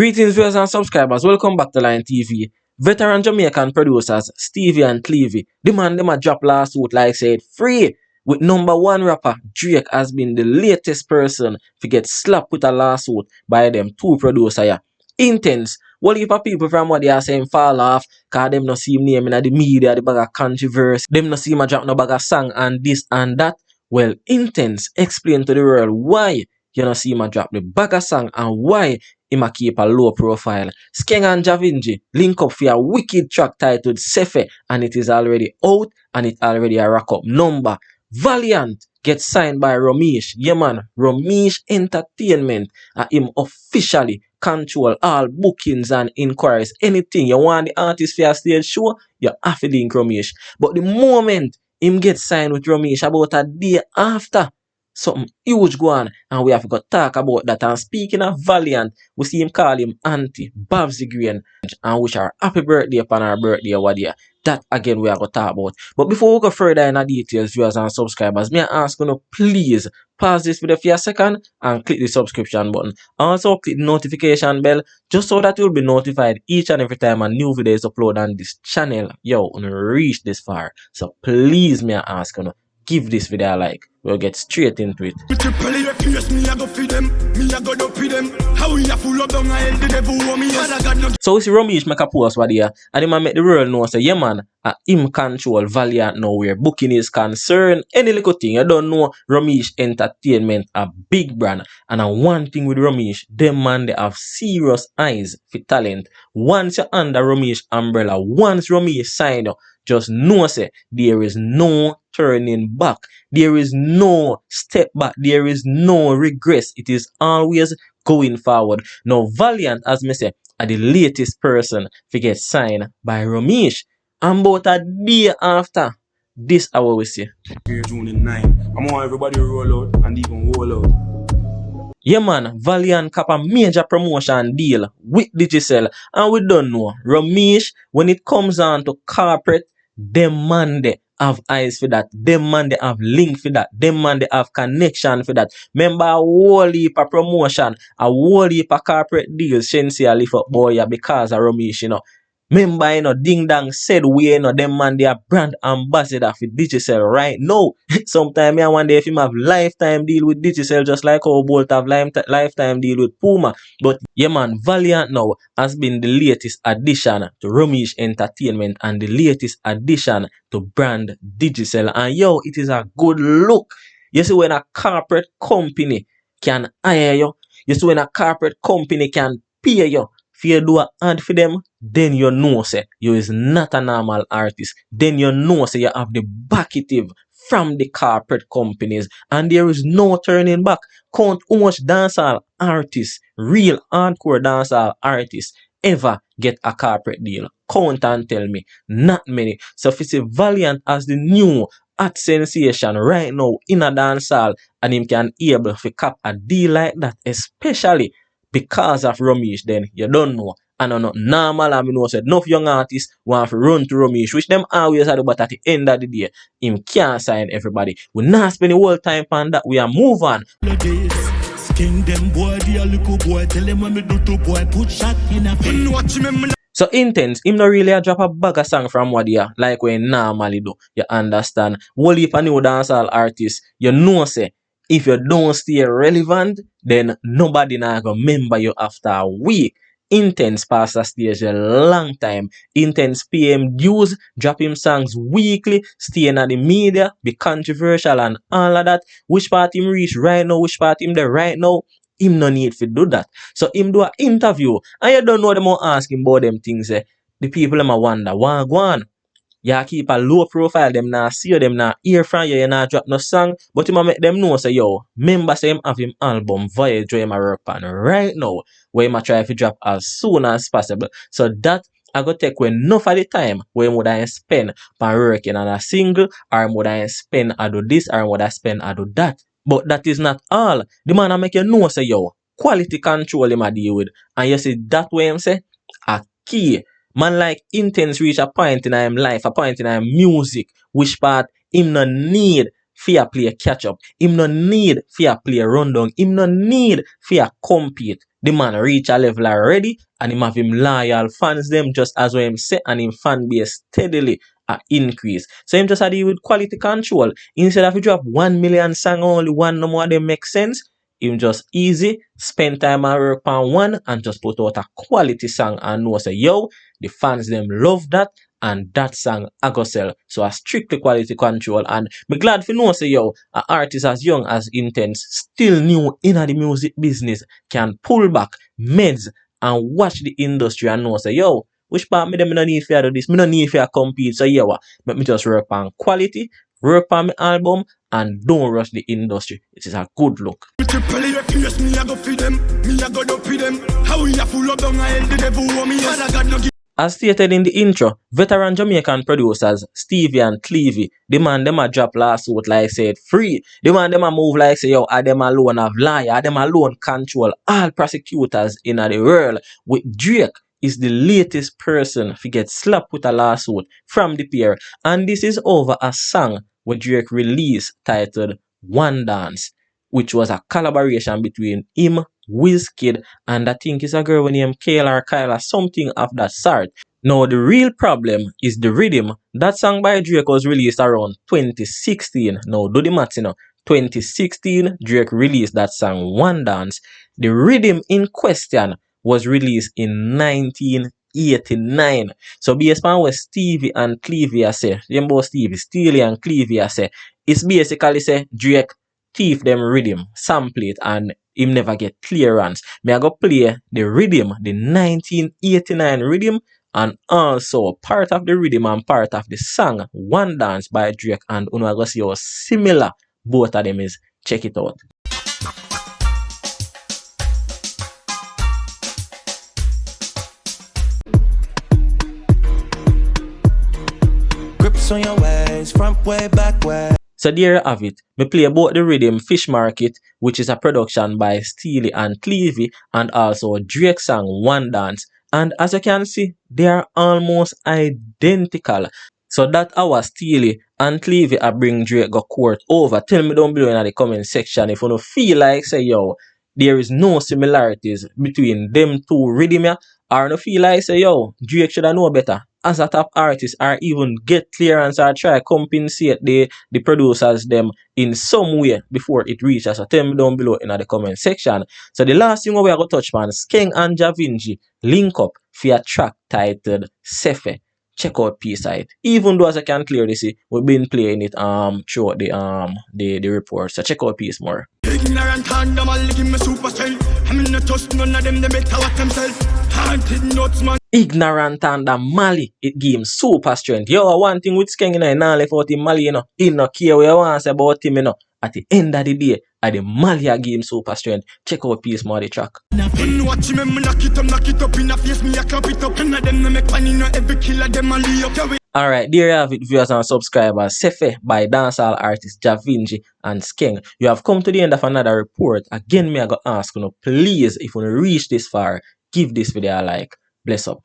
Greetings viewers and subscribers, welcome back to Line TV. Veteran Jamaican producers Stevie and Clevie, the man them a drop last week like said free. With #1 rapper Drake has been the latest person to get slapped with a lawsuit by them two producers here. Intence, what if people from what they are saying fall off, cause them no see him name in the media, the bag of controversy, them no see him a drop no bag of song and this and that. Well, Intence explain to the world why you no see him a drop the bag of song and why him a keep a low profile. Skeng and Jahvinci link up for a wicked track titled Sefe and it is already out and it already a rack up number. Valiant gets signed by Romeich. Yeah man, Romeich Entertainment him officially control all bookings and inquiries. Anything you want the artist for a stage show, you have to link Romeich. But the moment him get signed with Romeich, about a day after, something huge go on and we have got to talk about that. And speaking of Valiant, we see him call him Auntie Babsy Green and wish her happy birthday upon her birthday over there. That again we are going to talk about. But before we go further in the details, viewers and subscribers, may I ask you to please pause this video for a second and click the subscription button. Also click the notification bell just so that you'll be notified each and every time a new video is uploaded on this channel. Yo, when you reach this far. So please may I ask you to give this video a like. We'll get straight into it. So we see Romeich make a post over there and him make the world know say yeah man, him control Valiant now where booking is concerned. Any little thing you don't know, Romeich Entertainment a big brand. And one thing with Romeich, them man they have serious eyes for talent. Once you're under Romeich umbrella, once Romeich sign you, just know say there is no turning back. There is no step back. There is no regress. It is always going forward. Now Valiant, as me say, are the latest person to get signed by Romeich. And about a day after, this hour we see. June 9. I want everybody to roll out and even roll out. Yeah man, Valiant cap a major promotion deal with Digicel and we don't know. Romeich, when it comes on to corporate, them man they have eyes for that. Them man they have link for that. Them man they have connection for that. Remember a whole heap of promotion, a whole heap of corporate deals Shensi a lift up boy yeah, because of Romeich, you know. Remember, you know, Ding Dang said we, you know, them man they are brand ambassador for Digicel right now. Sometimes I wonder if him have lifetime deal with Digicel just like how Bolt have lifetime deal with Puma. But yeah man, Valiant now has been the latest addition to Romeich Entertainment and the latest addition to brand Digicel. And yo, it is a good look. You see when a corporate company can hire you, you see when a corporate company can pay you, if you do an ad for them, then you know say you is not a normal artist. Then you know say you have the backative from the corporate companies and there is no turning back. Count how much dancehall artists, real hardcore dancehall artists ever get a corporate deal. Count and tell me. Not many. So if you see Valiant as the new hot sensation right now in a dancehall and him can able to cap a deal like that, especially because of Romeich, then you don't know. And not normal, I mean, know said enough young artists want to run to Romeich, which them always are, but at the end of the day, him can't sign everybody. We not spend the whole time on that. We are move on. So Intence, him not really a drop a bag of song from what you like we normally do. You understand? Whole heap of new dancehall artists, you know say, if you don't stay relevant, then nobody not gonna remember you after a week. Intence pass the stage a long time. Intence pay him dues, drop him songs weekly, stay in the media, be controversial and all of that. Which part him reach right now, which part him there right now, him no need to do that. So him do an interview and you don't know them all ask him about them things. The people them a wonder, what go on? You keep a low profile, them not see you, them not hear from you, you not drop no song, but you make them know say yo, remember say him have him album Voyage where him a work on right now, where him a try to drop as soon as possible. So that I go take away enough of the time where would I spend on working on a single, or would I spend I do this, or would I spend I do that. But that is not all. The man I make you know say yo, quality control him a deal with. And you see that way him say a key. Man like Intence reach a point in him life, a point in him music, which part him no need for play catch up. Him no need for play rundown. Him no need for compete The man reach a level already and him have him loyal fans them just as what him say and him fan base steadily increase. So him just had deal with quality control. Instead of you drop 1 million song only one no more them make sense. Him just easy, spend time and work on one and just put out a quality song and know say yo, the fans them love that and that song I go sell. So a strictly quality control and me glad for know say yo, a artist as young as Intence still new in the music business can pull back meds and watch the industry and know say yo, which part me them no need for do this, me no need for compete. So yeah, let me just work on quality, work on my album and don't rush the industry. It is a good look. As stated in the intro, veteran Jamaican producers Stevie and Clevie, the man them a drop lawsuit like said free. The man them a move like say yo, are them alone have liar, are them alone control all prosecutors in the world. With Drake is the latest person to get slapped with a lawsuit from the pair, and this is over a song where Drake released titled One Dance, which was a collaboration between him, Wizkid, and I think it's a girl named Kayla or Kyla, something of that sort. Now the real problem is the rhythm. That song by Drake was released around 2016. Now do the math, 2016, Drake released that song One Dance. The rhythm in question was released in 1989. So based on what Stevie and Clevie say, remember Steely and Clevie say, it's basically say Drake thief them rhythm, sample it, and him never get clearance. Me I go play the rhythm, the 1989 rhythm, and also part of the rhythm and part of the song One Dance by Drake, and I go see how similar both of them is. Check it out. Grips on your ways, front way, back way. So there you have it. Me play both the rhythm Fish Market, which is a production by Steely and Clevie, and also Drake song One Dance. And as you can see, they are almost identical. So that our Steely and Clevie I bring Drake go court over. Tell me down below in the comment section if you don't feel like say yo, there is no similarities between them two rhythm ya, or no feel like say yo, Drake should have know better as a top artist, or even get clearance or try compensate the producers them in some way before it reaches. So tell me down below in the comment section. So the last thing we are going to touch on, Skeng and Jahvinci link up for a track titled Sefe. Check out P-Side. Even though as I can clearly see, we've been playing it throughout the report. So check out Peace more. Ignorant hand, them all give me super strength. I'm in the trust none of them, they better watch themselves. Haunted nuts, man. Ignorant and Mali, it give him super strength. Yo, one thing with Skeng, now left out in Mali, he no care what you want to say about him, At the end of the day, at the Mali give him super strength. Check out Peace more the track. Alright, there you have it, viewers and subscribers. Sefe by dancehall artist Jahvinci and Skeng. You have come to the end of another report. Again, me I go ask you, please, if you reach this far, give this video a like. Bless up.